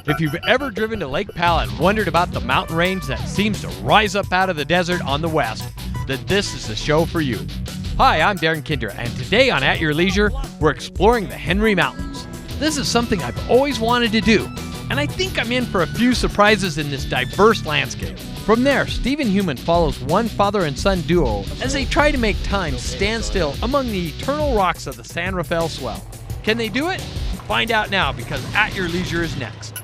If you've ever driven to Lake Powell and wondered about the mountain range that seems to rise up out of the desert on the west, then this is the show for you. Hi, I'm Darren Kinder, and today on At Your Leisure, we're exploring the Henry Mountains. This is something I've always wanted to do, and I think I'm in for a few surprises in this diverse landscape. From there, Steve and Human follows one father and son duo as they try to make time stand still among the eternal rocks of the San Rafael Swell. Can they do it? Find out now, because At Your Leisure is next.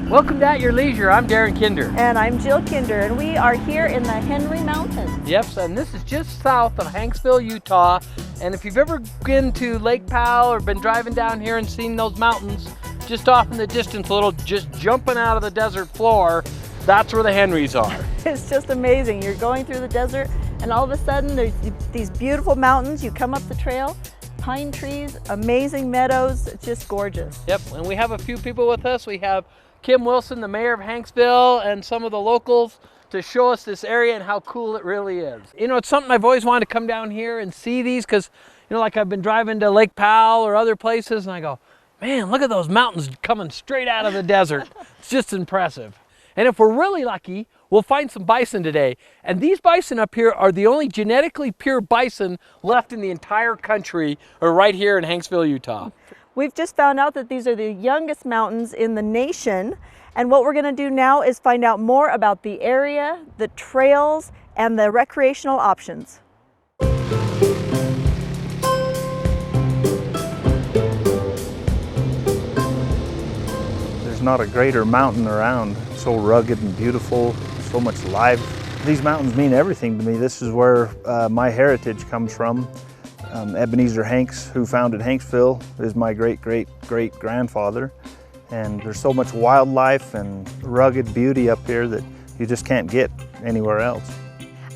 Welcome to At Your Leisure. I'm Darren Kinder. And I'm Jill Kinder, and we are here in the Henry Mountains. Yep, and this is just south of Hanksville, Utah. And if you've ever been to Lake Powell or been driving down here and seen those mountains just off in the distance, a little just jumping out of the desert floor, that's where the Henrys are. It's just amazing. You're going through the desert, and all of a sudden there's these beautiful mountains. You come up the trail, pine trees, amazing meadows, it's just gorgeous. Yep, and we have a few people with us. We have Kim Wilson, the mayor of Hanksville, and some of the locals to show us this area and how cool it really is. You know, it's something I've always wanted to come down here and see these, because, you know, like I've been driving to Lake Powell or other places and I go, man, look at those mountains coming straight out of the desert. It's just impressive. And if we're really lucky, we'll find some bison today. And these bison up here are the only genetically pure bison left in the entire country, or right here in Hanksville, Utah. We've just found out that these are the youngest mountains in the nation, and what we're going to do now is find out more about the area, the trails, and the recreational options. There's not a greater mountain around, so rugged and beautiful, so much life. These mountains mean everything to me. This is where my heritage comes from. Ebenezer Hanks, who founded Hanksville, is my great-great-great-grandfather. And there's so much wildlife and rugged beauty up here that you just can't get anywhere else.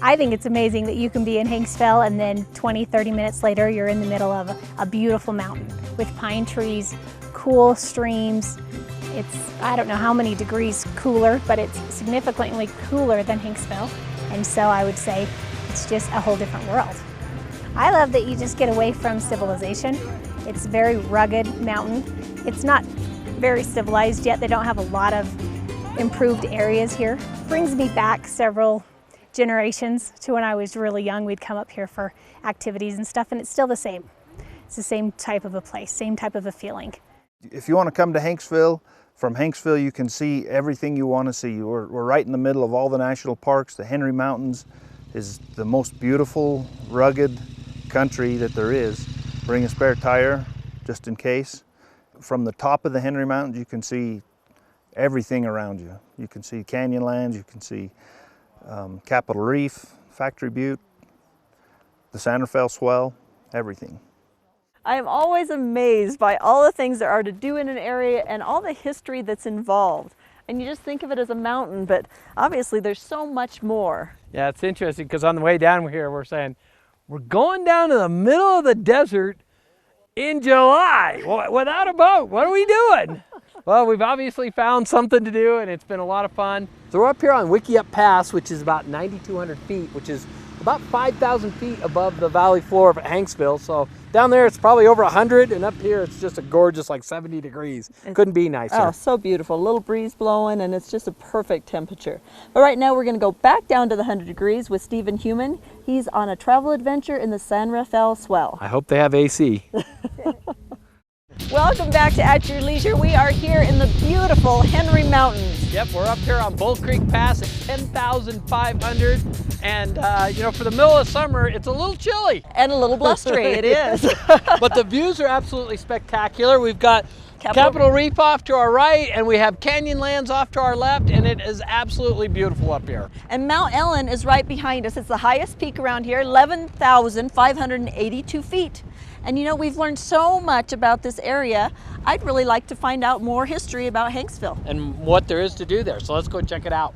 I think it's amazing that you can be in Hanksville and then 20, 30 minutes later you're in the middle of a beautiful mountain with pine trees, cool streams. It's, I don't know how many degrees cooler, but it's significantly cooler than Hanksville. And so I would say it's just a whole different world. I love that you just get away from civilization. It's a very rugged mountain. It's not very civilized yet. They don't have a lot of improved areas here. Brings me back several generations to when I was really young. We'd come up here for activities and stuff, and it's still the same. It's the same type of a place, same type of a feeling. If you want to come to Hanksville, from Hanksville you can see everything you want to see. We're right in the middle of all the national parks. The Henry Mountains is the most beautiful, rugged country that there is. Bring a spare tire just in case. From the top of the Henry Mountains you can see everything around you. You can see Canyonlands, you can see Capitol Reef, Factory Butte, the San Rafael Swell, everything. I am always amazed by all the things there are to do in an area and all the history that's involved. And you just think of it as a mountain, but obviously there's so much more. Yeah, it's interesting, because on the way down here we're saying, we're going down to the middle of the desert in July without a boat. What are we doing? Well, we've obviously found something to do, and it's been a lot of fun. So we're up here on Wickiup Pass, which is about 9,200 feet, which is about 5,000 feet above the valley floor of Hanksville. So down there it's probably over 100, and up here it's just a gorgeous, like 70 degrees. Couldn't be nicer. Oh, so beautiful. A little breeze blowing, and it's just a perfect temperature. But right now we're going to go back down to the 100 degrees with Steve and Human. He's on a travel adventure in the San Rafael Swell. I hope they have AC. Welcome back to At Your Leisure. We are here in the beautiful Henry Mountains. Yep, we're up here on Bull Creek Pass at 10,500, and you know, for the middle of summer, it's a little chilly. And a little blustery, it is. But the views are absolutely spectacular. We've got Capitol Reef off to our right, and we have Canyonlands off to our left, and it is absolutely beautiful up here. And Mount Ellen is right behind us. It's the highest peak around here, 11,582 feet. And you know, we've learned so much about this area. I'd really like to find out more history about Hanksville. And what there is to do there. So let's go check it out.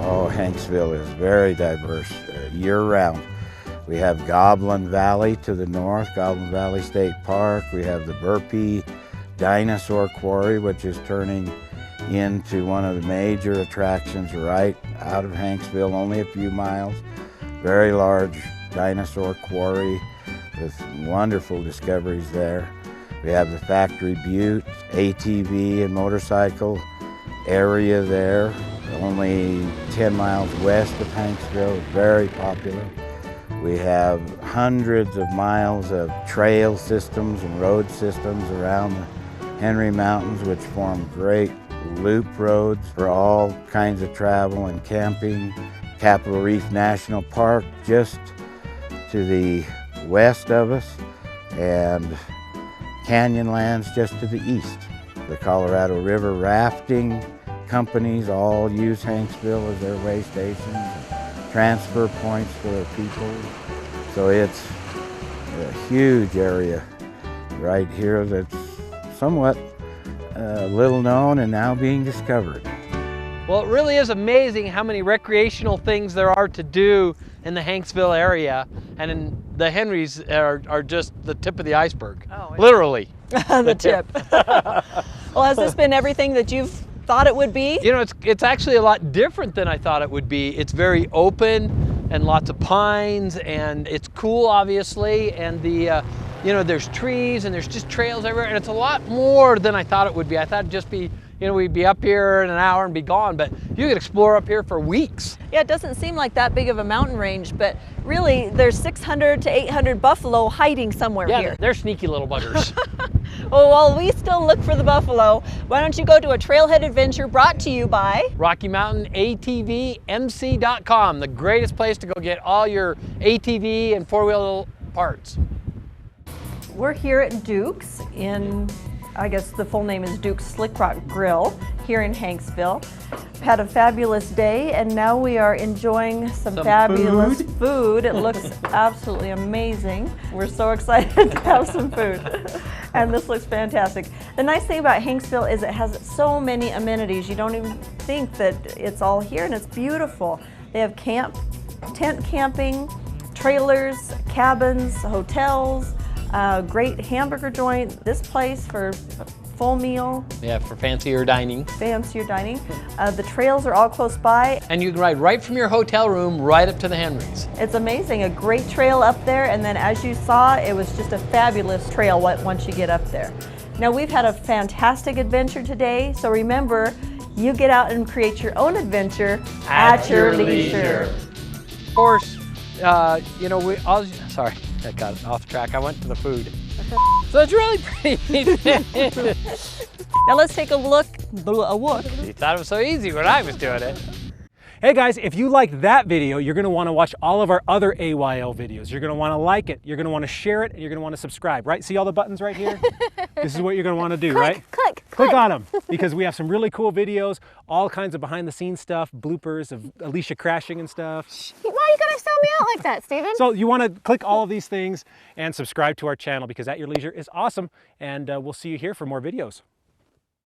Oh, Hanksville is very diverse year-round. We have Goblin Valley to the north, Goblin Valley State Park. We have the Burpee Dinosaur Quarry, which is turning into one of the major attractions right out of Hanksville, only a few miles. Very large dinosaur quarry with wonderful discoveries there. We have the Factory Butte, ATV and motorcycle area there, only 10 miles west of Hanksville, very popular. We have hundreds of miles of trail systems and road systems around the Henry Mountains, which form great loop roads for all kinds of travel and camping. Capitol Reef National Park just to the west of us, and Canyonlands just to the east. The Colorado River rafting companies all use Hanksville as their way stations, transfer points for their people. So it's a huge area right here that's somewhat little known and now being discovered. Well, it really is amazing how many recreational things there are to do in the Hanksville area, and in the Henrys are just the tip of the iceberg. Oh, literally. The tip. Well, has this been everything that you've thought it would be? You know, it's actually a lot different than I thought it would be. It's very open and lots of pines, and it's cool, obviously, and the you know, there's trees and there's just trails everywhere, and it's a lot more than I thought it would be. I thought it'd just be, you know, we'd be up here in an hour and be gone, but you could explore up here for weeks. Yeah, it doesn't seem like that big of a mountain range, but really there's 600 to 800 buffalo hiding somewhere Yeah, here. they're sneaky little buggers. Well, while we still look for the buffalo, why don't you go to a trailhead adventure brought to you by Rocky Mountain ATVMC.com, the greatest place to go get all your ATV and four-wheel parts. We're here at Duke's in, I guess the full name is Duke's Slick Rock Grill here in Hanksville. Had a fabulous day, and now we are enjoying some fabulous food. It looks absolutely amazing. We're so excited to have some food. And this looks fantastic. The nice thing about Hanksville is it has so many amenities. You don't even think that it's all here, and it's beautiful. They have tent camping, trailers, cabins, hotels, great hamburger joint, this place for full meal. Yeah, for fancier dining. The trails are all close by. And you can ride right from your hotel room right up to the Henrys. It's amazing, a great trail up there, and then as you saw, it was just a fabulous trail once you get up there. Now, we've had a fantastic adventure today, so remember, you get out and create your own adventure at your leisure. Of course, you know, sorry, I got off track. I went to the food. So it's really pretty. Now let's take a look. You thought it was so easy when I was doing it. Hey guys, if you liked that video, you're gonna wanna watch all of our other AYL videos. You're gonna wanna like it, you're gonna wanna share it, and you're gonna wanna subscribe, right? See all the buttons right here? This is what you're gonna wanna do, right? Click on them, because we have some really cool videos, all kinds of behind the scenes stuff, bloopers of Alicia crashing and stuff. Why are you gonna sell me out like that, Steven? So you wanna click all of these things and subscribe to our channel, because At Your Leisure is awesome, and we'll see you here for more videos.